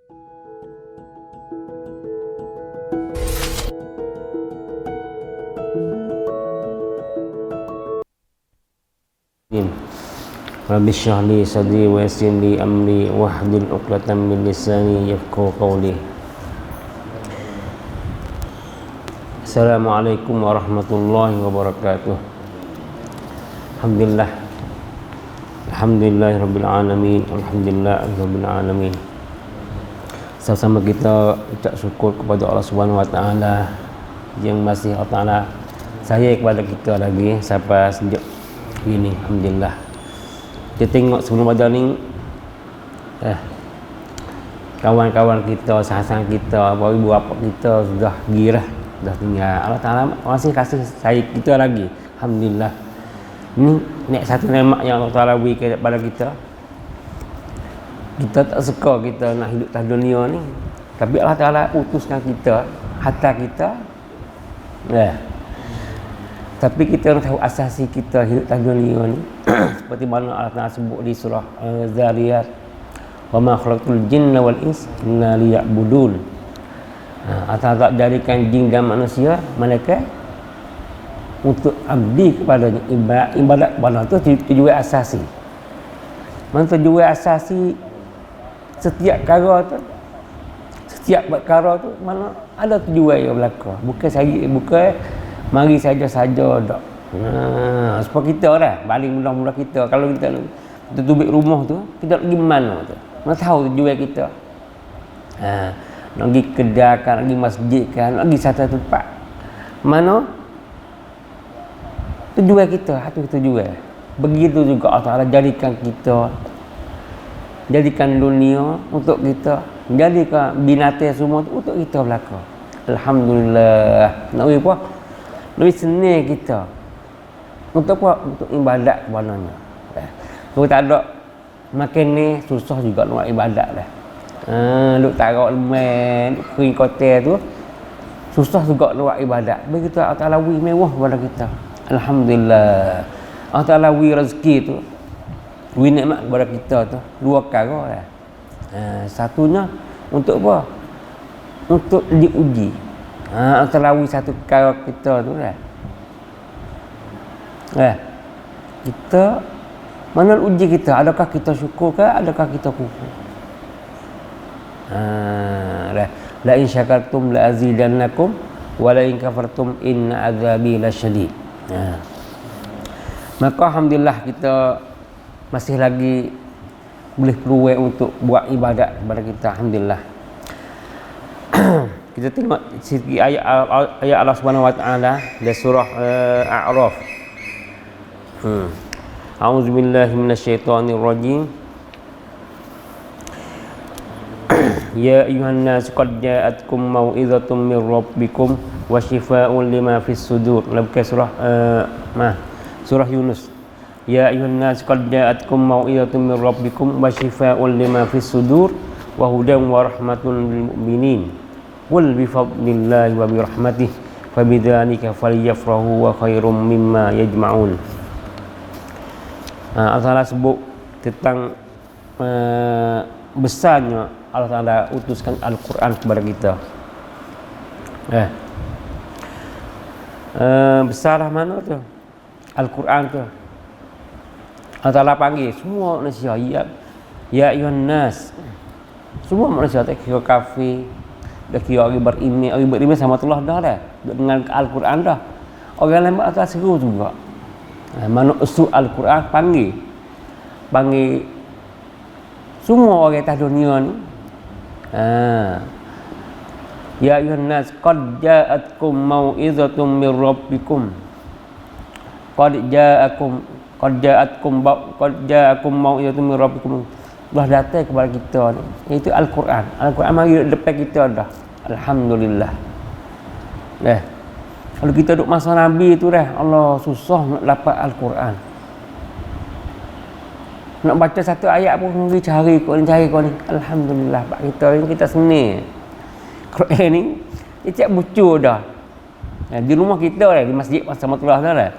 Rabbi shrah li sadri wa yassir li amri wahlul 'uqdatam min lisani yafqahu qawli. Assalamualaikum warahmatullahi wabarakatuh. Alhamdulillah. Alhamdulillahirabbil alamin. Alhamdulillahirabbil alamin. Sama-sama kita ucap syukur kepada Allah Subhanahu wa taala yang masih Allah Taala sayang kepada kita lagi sampai sejak ini. Alhamdulillah. Kita tengok sebelum ada ni kawan-kawan kita, sahabat kita, ibu bapa kita sudah girah, sudah tinggal. Allah Taala masih kasih sayang kita lagi. Alhamdulillah. Ini satu nikmat yang Allah Taala beri kepada kita. Kita tak suka kita nak hidup atas dunia ni, tapi Allah Taala utuskan kita, harta kita. Tapi kita tahu asasi kita hidup atas dunia ni seperti mana Allah Taala sebut di surah Zariyat, wa ma khalaqtul jinna wal insa illa liya'budun. Allah Taala jadikan jin dan manusia malaikat untuk abdi kepadanya, ibadat kepada tu tujuan asasi. Mana tujuan asasi setiap perkara tu mana ada tujuan yang berlaku. Bukan mari saja-saja dak. Sebab kita dah paling mula-mula kita kalau kita tubik rumah tu, kita nak pergi mana tu? Mana tahu tujuan kita. Nak pergi kedai kan, nak pergi masjid kan, nak pergi satu tempat. Mana tujuan kita, itu tujuan. Begitu juga Allah Taala jadikan dunia untuk kita, jadikan binatang semua untuk kita belaka. Alhamdulillah. Nak apa? Lebih senang kita. Untuk apa? Untuk ibadat kepadanya. Kalau tak ada makan ni susah juga nak ibadat dah. Duk tarak lemen, kering kotor tu susah juga nak ibadat. Begitu Allah Taala beri mewah kepada kita. Alhamdulillah. Allah Taala beri rezeki tu, beri nikmat kepada kita tu dua perkara dah. Satunya untuk apa? Untuk diuji. Allah Taala beri satu perkara kita tu dah. Kita mana uji kita, adakah kita syukur ke, adakah kita kufur? La in syakartum la azidannakum wa la in kafartum inna azabi lasyadid. Maka alhamdulillah kita masih lagi boleh peluang untuk buat ibadat kepada kita. Alhamdulillah. Kita tengok sikit ayat Allah Subhanahu wa taala di surah A'raf. A'udzubillahi minasyaitonir rajim. Ya ayuhan nas qad ja'atkum mau'izatun min rabbikum wa shifaa'un lima fis sudur. Dalam surah Yunus. Ya ayuhan nas qad ja'atkum mau'izatun min rabbikum wa shifaa'un lima fis sudur wa hudan wa rahmatun lil mu'minin. Qul bi fadlillahi wa bi rahmatihi fabidzalika falyafrahu wa khairum mimma yajma'un. Allah Taala sebut tentang besarnya Allah Taala utuskan Al-Quran kepada kita. Besarlah mana tu? Al-Quran tu. Allah Taala panggil semua manusia, ya ayuhan nas. Semua manusia tak kira kafir, dah kira orang beriman sama Allah dah dengan Al-Quran dah. Orang lain atas seru juga. Mana usul Al-Quran panggil semua orang atas dunia ni. Ya ayuhan nas qad ja'atkum mau'izatun min rabbikum. Qad ja'akum mau'izatun min rabbikum. Telah datang kepada kita ni, iaitu Al-Quran. Al-Quran mari depan kita dah. Alhamdulillah. Kalau kita duduk masa Nabi tu dah, Allah susah nak dapat Al-Quran. Nak baca satu ayat pun mesti cari kau ni. Alhamdulillah, pak kita seni. Quran ni dia bucu dah. Di rumah kita dah, di masjid Rahmatullah dah.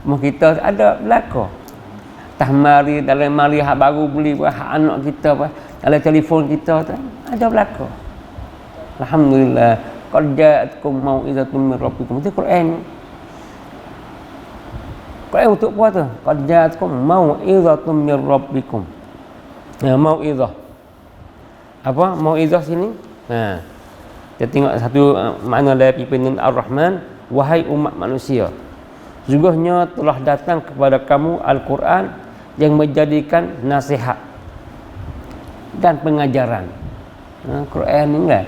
Rumah kita ada belaka. Tahmari dalam mari hak baru beli hak anak kita Dalam telefon kita tu ada berlaku. Alhamdulillah. Qad ja'atkum mau'izatun min rabbikum. Itu Quran. Quran untuk apa tu? Qad ja'atkum mau'izatun min rabbikum. Mau'izah. Apa mau'izah sini? Kita tengok satu makna dari pimpinan Ar-Rahman, wahai umat manusia, sesungguhnya telah datang kepada kamu Al-Quran yang menjadikan nasihat dan pengajaran. Quran ni lah.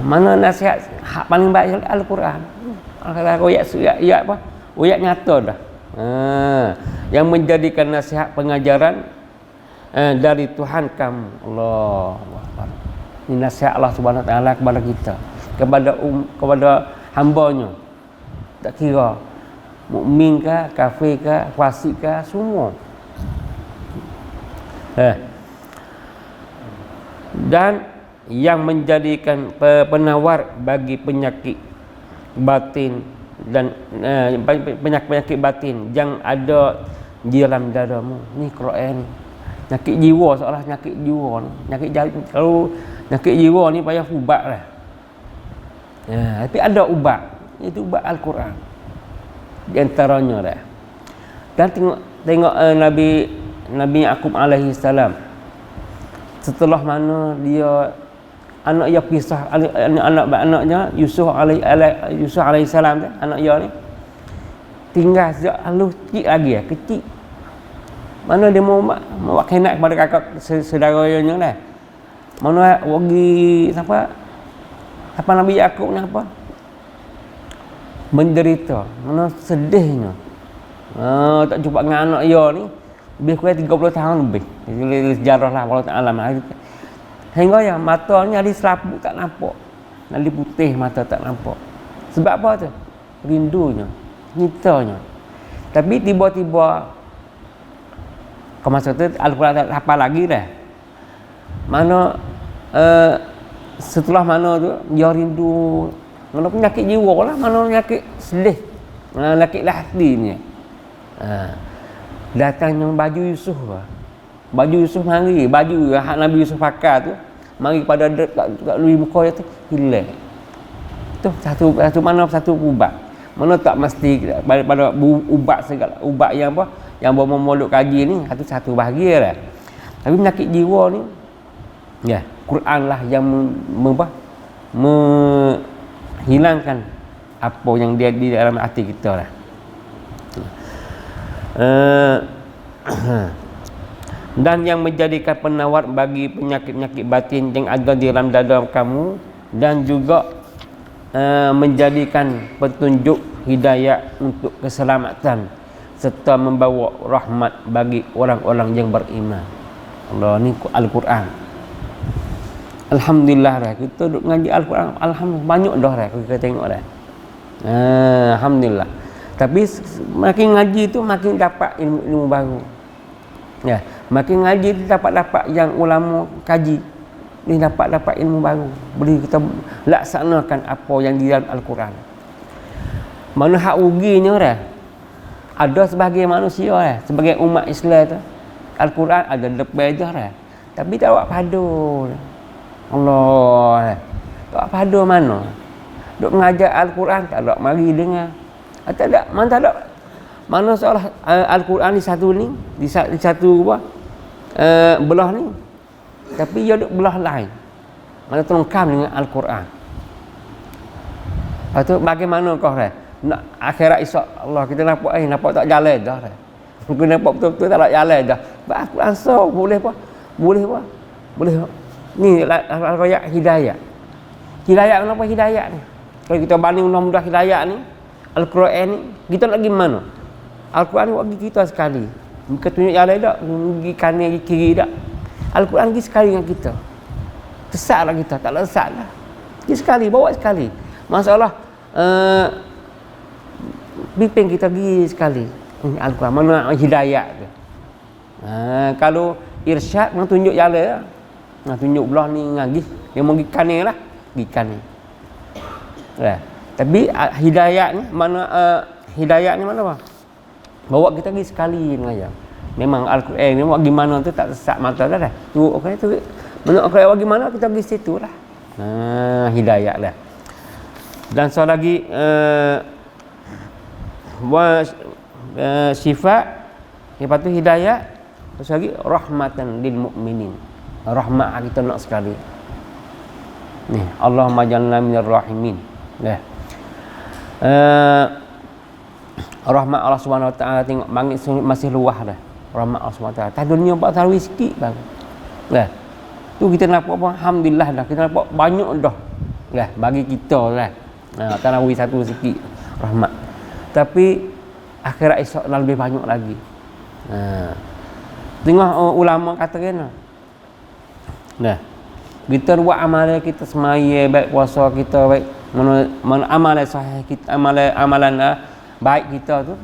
Mana nasihat hak paling baik Al-Quran. Kalau ayat apa? Ayat nyata dah. Yang menjadikan nasihat pengajaran dari Tuhan kamu. Allah. Ini nasihat Allah Subhanahu Wa Taala kepada kita, kepada hamba-Nya. Tak kira mukmin ke, kafir ke, fasik ke, semua. Dan yang menjadikan penawar bagi penyakit batin dan penyakit batin yang ada di dalam dadamu. Ni Quran. Nyakit jiwa, seolah nyakit jiwa ni. Kalau nyakit jiwa ni payah ubat lah. Tapi ada ubat. Itu ubat Al-Quran. Di antaranya dah. Dan tengok Nabi Yaqub alaihi salam. Setelah mana dia anak dia pisah, anaknya Yusuf alaihi salam, anak dia ni tinggal sejak kecil lagi, kecil. Mana dia mau khianat kepada kakak saudaranya lah. Mana bagi siapa Nabi Yaqub ni apa? Menderita, mana sedihnya. Tak jumpa dengan anak dia ni lebih kurang 30 tahun lebih. Sejarah lah Allah Ta'ala. Hingga ya matanya ada selaput tak nampak. Ada putih mata tak nampak. Sebab apa tu? Rindunya, nyitanya. Tapi tiba-tiba ke masa tu Al-Quran tak hafal lagi dah. Mana setelah mana tu dia rindu, mana penyakit jiwa lah, mana penyakit sedih, mana penyakit hati ni. Datangnya baju Yusuf lah. Baju Yusuf mari, baju hak Nabi Yusuf pakai tu mari pada kat lui muka dia tu hilang. Tu satu mana satu ubat. Mana tak mesti pada ubat segala ubat yang apa yang bermolok kaji ni satu bahagia lah. Tapi penyakit jiwa ni ya Quran lah yang menghilangkan apa yang dia di dalam hati kita lah. Dan yang menjadikan penawar bagi penyakit-penyakit batin yang ada di dalam dada kamu, dan juga menjadikan petunjuk hidayah untuk keselamatan serta membawa rahmat bagi orang-orang yang beriman. Allah ni Al-Quran. Alhamdulillah dah kita duk ngaji Al-Quran, alhamdulillah banyak dah kita tengok dah. Alhamdulillah. Tapi makin ngaji tu makin dapat ilmu baru. Ya, makin ngaji tu dapat yang ulama kaji. Ni dapat ilmu baru. Boleh kita laksanakan apa yang di dalam Al-Quran. Mana hak ruginya dah. Ada sebagai manusia dah, sebagai umat Islam tu Al-Quran ada depan dah dah. Tapi tak buat padu. Allah. Tak padu mana? Duk mengajar Al-Quran tak ada mari dengar. Tak ada, mana seolah Al-Quran di satu ni, di satu apa? Belah ni. Tapi dia duk belah lain. Mana terungkam dengan Al-Quran. Lepas tu bagaimana kau dah? Nak akhirat esok Allah kita nampak tak jalan dah dah. Mungkin nampak betul-betul tak nak jalan dah. Al-Quran boleh apa? Boleh. Ni ayat hidayah. Hidayah kenapa hidayah ni? Kalau kita banding mudah-mudah hidayah ni, Al-Quran ni, kita nak pergi mana? Al-Quran ni bagi kita sekali. Bukan tunjuk jalan tak, pergi kanan, pergi kiri tak. Al-Quran pergi sekali dengan kita. Tesaklah kita, tak nak tesak lah. Pergi sekali, bawa sekali. Masalah bimbing kita pergi sekali. Al-Quran, mana hidayah tu. Kalau irsyad, mana tunjuk jalan lah. Tunjuk belah ni ngaji. Dia mau pergi kanan lah. Pergi kanan. Tapi hidayah ni mana hidayah ni mana apa? Bawa kita pergi sekali mengajar. Memang Al-Quran ni buat gimana tu tak sesat mata dah. Tu okey tu. Menurut Al-Quran buat gimana kita pergi situ lah. Hidayah lah. Dan so lagi sifat lepas tu hidayah, terus lagi rahmatan lil mukminin. Rahmat kita nak sekali. Ni Allahumma jalna minir rahimin. Rahmat Allah Subhanahu Wa Taala tengok bangit masih luah dah. Rahmat Allah Subhanahu Wa Taala. Tak dunia 4 tahun sikit bang. Tu kita nampak apa? Alhamdulillah dah. Kita nampak banyak dah. Bagi kita lah. Tarawih satu sikit rahmat. Tapi akhirat esok lebih banyak lagi. Tengok ulama kata kena. Kita buat amalan kita semaya baik puasa kita baik mana amalan sahih kita amalan baik kita tu.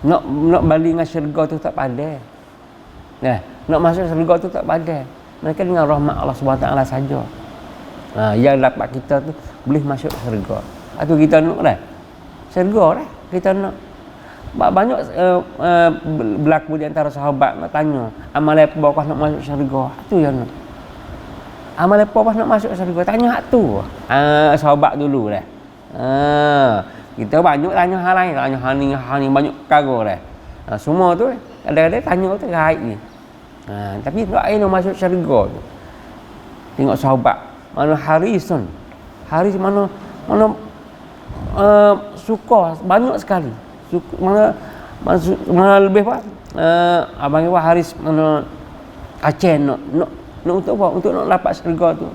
Nak balik dengan syurga tu tak pandai. Nak masuk syurga tu tak pandai. Mereka dengan rahmat Allah SWT saja. Yang dapat kita tu boleh masuk syurga. Itu kita nak dah. Syurga dah kita nak. Banyak berlaku di antara sahabat nak tanya amalan apa kau nak masuk syurga. Itu yang nak. Amalan apa nak masuk syurga? Tanya hak tu. Sahabat dulu dah. Kita banyak tanya hal lain, tanya hal ni banyak perkara dah. Semua tu kadang-kadang tanya tu gaib ni. Tapi tak nak masuk syurga tu. Tengok sahabat mana Haris mana suka banyak sekali. Mana lebih apa? Abang Iwan Haris mana Aceh nak untuk apa? Untuk nak dapat syurga tu.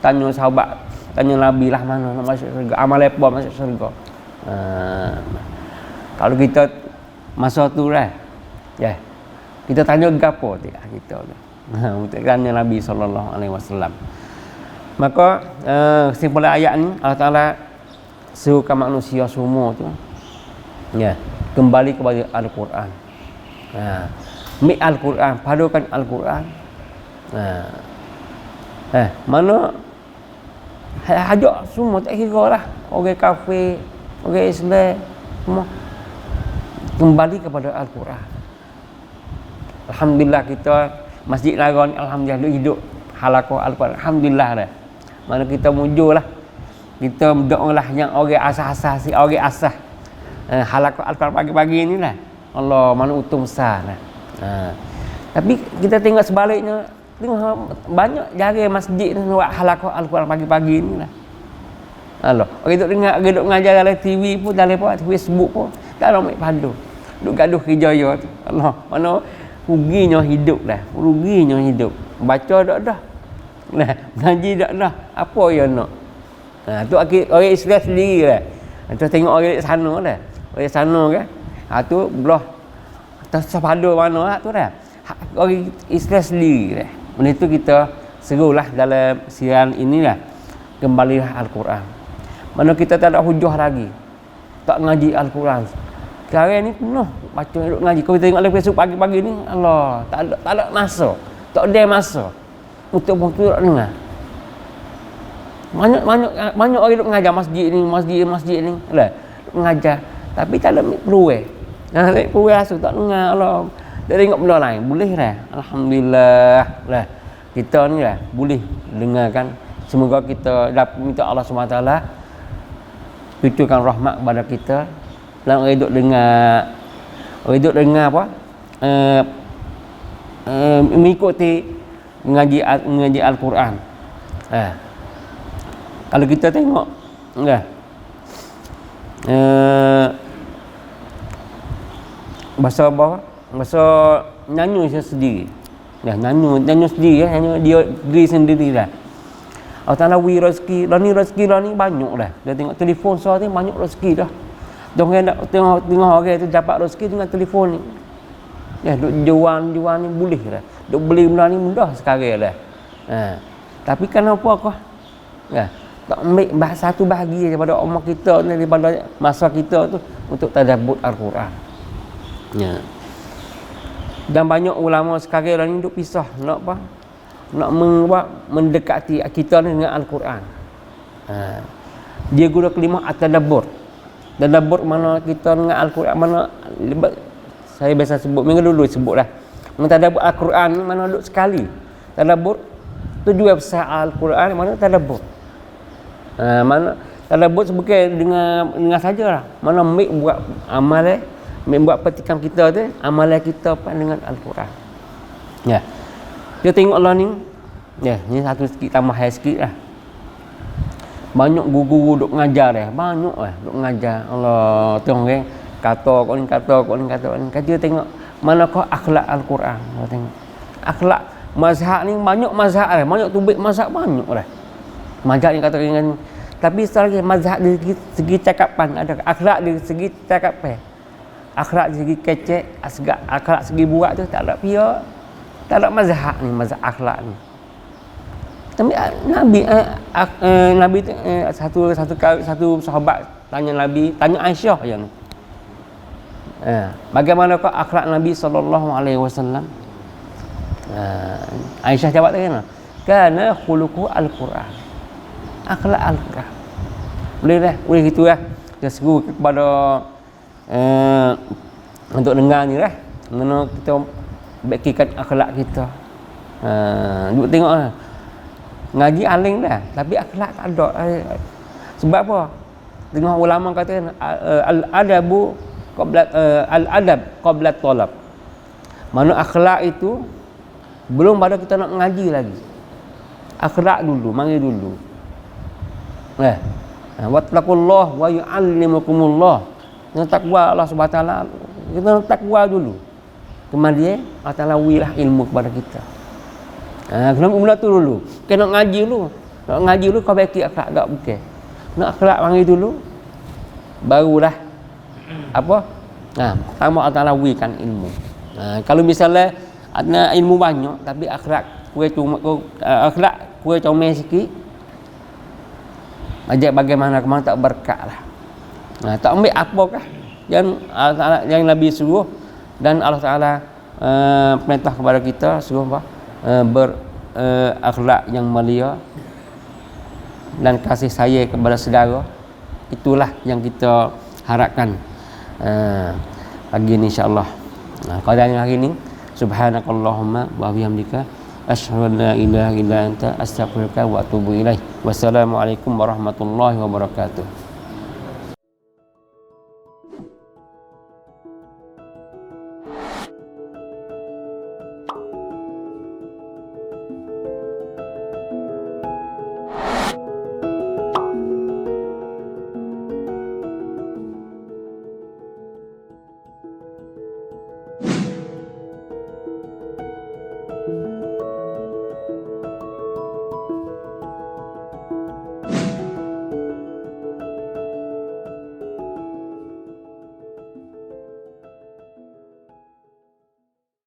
Tanya sahabat, tanya Nabi lah mana nak masuk syurga. Amal apa masuk syurga. Kalau kita masa tu lah. Kita tanya gapo tidak kita tu. Untuk tanya Nabi SAW. Maka kesimpulan ayat ni Allah Taala suruhkan manusia semua tu kembali kepada Al-Quran. Ambil Al-Quran, padukan Al-Quran. Mana hajak semua tak kira lah. Orang kafir, orang Islam semua kembali kepada Al-Quran. Alhamdulillah kita Masjid Lara ni alhamdulillah hidup halaqah Al-Quran. Alhamdulillah dah. Mana kita mujurlah. Kita berdoalah yang orang asas-asas si orang asas halaqah Al-Quran pagi-pagi ni lah. Allah mana untung besar lah. Tapi kita tengok sebaliknya, tengok banyak jarang masjid ni buat halaqah Al-Quran pagi-pagi ni lah. Allah, orang duk mengajar dalam TV pun, dalam Facebook pun tak ada ambil padu. Duk gaduh kerjaya tu. Allah, mana ruginya hidup lah. Ruginya hidup. Baca dak dah. Mengaji dak dah. Apa yang nak? Tu orang Islam sendiri lah. Tu tengok orang sana lah. Orang sana kan. Tu belah tersepada mana tu dah. Orang Islam sendiri lah. Benda tu kita serulah dalam siaran inilah. Kembalilah Al-Quran. Mana kita tak ada hujah lagi. Tak ngaji Al-Quran. Sekarang ni penuh baca duk ngaji. Kalau kita tengok dalam Facebook pagi-pagi ni, Allah, tak ada masa. Tak ada masa untuk nak dengar. Banyak orang duk mengajar masjid ni lah. Duk mengajar tapi tak ada peluang. Peluang asu tak dengar Allah. Tak tengok benda lain. Boleh dah. Alhamdulillah lah. Kita ni lah boleh dengarkan. Semoga kita dapat minta Allah SWT tujukan rahmat kepada kita. Dan orang duk dengar apa? Mengikuti mengaji Al-Quran. Kalau kita tengok bahasa apa? Bahasa nyanyi saya sendiri. Nyanyi sendiri nyanyi dia diri sendiri lah. Allah Ta'ala wi rezeki lah ni banyak dah. Dia tengok telefon saya ni banyak rezeki dah. Jangan nak tengok orang tu dapat rezeki dengan telefon ni. Duk jual ni boleh dah. Duk beli benda ni mudah sekarang dah. Tapi kenapa kau? Tak ambil satu bahagi daripada umur kita ni, daripada masa kita tu untuk tadabbur Al-Quran. Dan banyak ulama sekarang ni duk pisah nak apa? Nak mendekati kita ni dengan Al-Quran. Dia guna kelima at-tadabbur. Tadabbur mana kita dengan Al-Quran mana saya biasa sebut, minggu dulu sebut dah. Mentadabbur Al-Quran ni mana duduk sekali. Tadabbur tujuan besar Al-Quran mana tadabbur. Mana tadabbur bukan dengar sajalah. Mana ambil buat amal ambil buat petikan kita tu, amalan kita dengan Al-Quran. Ya. Kita tengok Allah ni. Ya, ni satu sikit tambah sikit lah. Banyak guru-guru duk ngajar dah. Banyak duk ngajar. Allah tengok kan. Kata kau ni. Kata tengok manakah akhlak Al-Quran. Kau tengok. Akhlak mazhab ni banyak mazhab dah. Banyak tubik mazhab banyak dah. Mazhab ni kata dengan tapi sekali mazhab dari segi cakapan ada. Akhlak dari segi cakapan. Akhlak dari segi kecek, akhlak segi buat tu tak ada pihak. Tak ada mazhab ni, mazhab akhlak ni. Tapi Nabi satu sahabat tanya Nabi, tanya Aisyah yang ni. Bagaimanakah akhlak Nabi sallallahu alaihi wasallam? Aisyah jawab tadi kan. Kana khuluqu al-Quran. Akhlak Al-Quran. Boleh gitu lah. Kita seru kepada untuk dengar ni lah. Mana kita baikkan akhlak kita. Duk tengoklah. Ngaji aling dah, tapi akhlak tak ada. Sebab apa? Tengok ulama kata al-adabu al-adab qabla talab. Mana akhlak itu belum pada kita nak mengaji lagi. Akhlak dulu, mari dulu. Wattaqullah wa yu'allimukumullah. Kita takwa Allah Subhanahu Wa Taala. Kita takwa dulu. Kemudian Allah Taala wilah ilmu kepada kita. Kena mula tu dulu. Kena ngaji dulu. Nak ngaji dulu kau baiki akhlak tak bukan. Nak akhlak mari dulu. Barulah apa? Pertama Allah Taala wikan ilmu. Kalau misalnya ada ilmu banyak tapi akhlak akhlak kuat comel sikit. Ajak bagaimana kemana tak berkat lah. Tak ambil apakah yang Nabi suruh dan Allah Taala perintah kepada kita suruh apa? Berakhlak yang mulia dan kasih sayang kepada saudara. Itulah yang kita harapkan pagi ni insya-Allah. Kalau hari ni subhanakallahumma wa bihamdika asyhadu an la ilaha illa anta astaghfiruka wa atubu ilaik. Wassalamualaikum warahmatullahi wabarakatuh.